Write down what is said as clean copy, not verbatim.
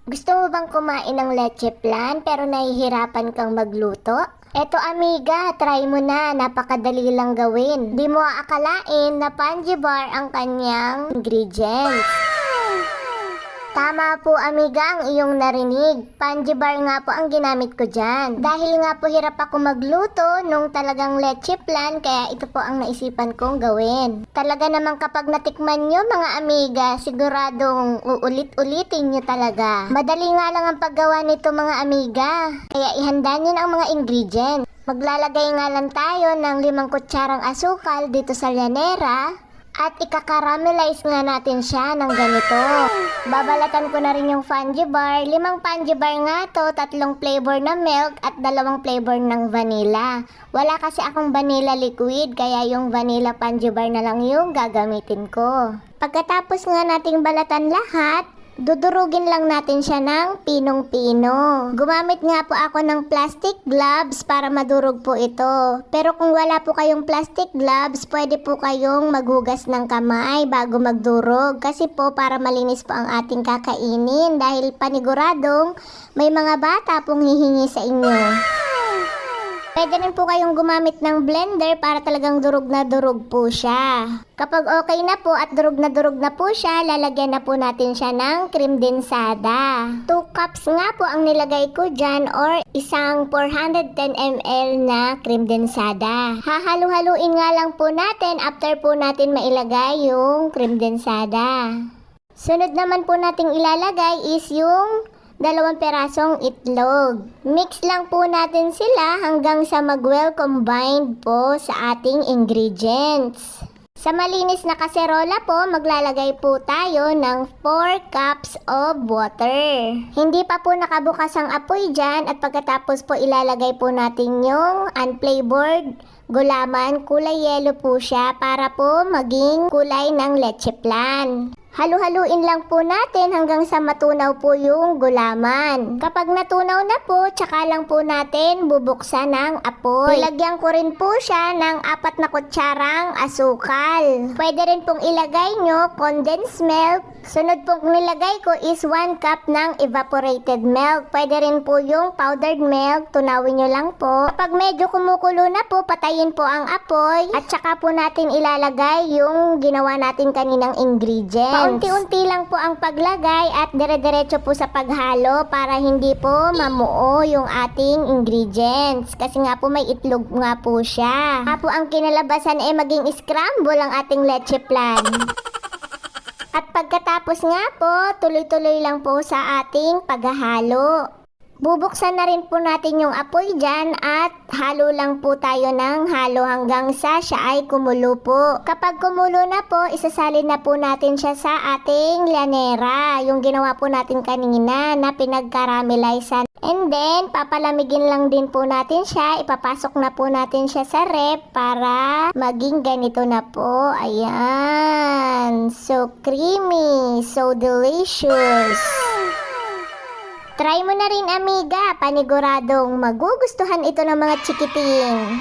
Gusto mo bang kumain ng leche flan pero nahihirapan kang magluto? Eto amiga, try mo na, napakadali lang gawin. Di mo aakalain na Panjibar ang kanyang ingredients. Tama po amiga ang iyong narinig. Panjibar nga po ang ginamit ko dyan. Dahil nga po hirap ako magluto nung talagang leche flan, kaya ito po ang naisipan kong gawin. Talaga naman kapag natikman nyo mga amiga, siguradong uulit-ulitin nyo talaga. Madali nga lang ang paggawa nito mga amiga. Kaya ihanda nyo na ang mga ingredients. Maglalagay nga lang tayo ng 5 kutsarang asukal dito sa llanera. At ika-caramelize nga natin siya ng ganito. Babalatan ko na rin yung Panjibar. 5 Panjibar nga to, 3 flavor na milk at 2 flavor ng vanilla. Wala kasi akong vanilla liquid, kaya yung vanilla Panjibar na lang yung gagamitin ko. Pagkatapos nga nating balatan lahat, dudurugin lang natin siya ng pinong-pino. Gumamit nga po ako ng plastic gloves para madurog po ito. Pero kung wala po kayong plastic gloves, pwede po kayong maghugas ng kamay bago magdurog. Kasi po para malinis po ang ating kakainin dahil paniguradong may mga bata pong hihingi sa inyo. Pwede rin po kayong gumamit ng blender para talagang durog na durog po siya. Kapag okay na po at durog na po siya, lalagyan na po natin siya ng cream densada. 2 cups nga po ang nilagay ko dyan or isang 410 ml na cream densada. Hahalu-haluin nga lang po natin after po natin mailagay yung cream densada. Sunod naman po nating ilalagay is yung 2 perasong itlog. Mix lang po natin sila hanggang sa mag-well combined po sa ating ingredients. Sa malinis na kaserola po, maglalagay po tayo ng 4 cups of water. Hindi pa po nakabukas ang apoy dyan at pagkatapos po ilalagay po natin yung unflavored gulaman. Kulay yellow po siya para po maging kulay ng leche flan. Halu-haluin lang po natin hanggang sa matunaw po yung gulaman. Kapag natunaw na po, tsaka lang po natin bubuksan ng apoy. Ilagyan ko rin po siya ng 4 na kutsarang asukal. Pwede rin pong ilagay nyo condensed milk. Sunod pong nilagay ko is 1 cup ng evaporated milk. Pwede rin po yung powdered milk. Tunawin nyo lang po. Kapag medyo kumukulo na po, patayin po ang apoy. At tsaka po natin ilalagay yung ginawa natin kaninang ingredients. Paunti-unti lang po ang paglagay at dire-diretso po sa paghalo para hindi po mamuo yung ating ingredients. Kasi nga po may itlog nga po siya. Kapo ang kinalabasan ay maging scramble ang ating leche flan. At pagkatapos nga po, tuloy-tuloy lang po sa ating paghahalo. Bubuksan na rin po natin yung apoy dyan at halo lang po tayo ng halo hanggang sa siya ay kumulo po. Kapag kumulo na po, isasalin na po natin siya sa ating llanera. Yung ginawa po natin kanina na pinag-caramelizean. And then, papalamigin lang din po natin siya. Ipapasok na po natin siya sa ref para maging ganito na po. Ayan. So creamy. So delicious. Try mo na rin amiga, paniguradong magugustuhan ito ng mga chikiting.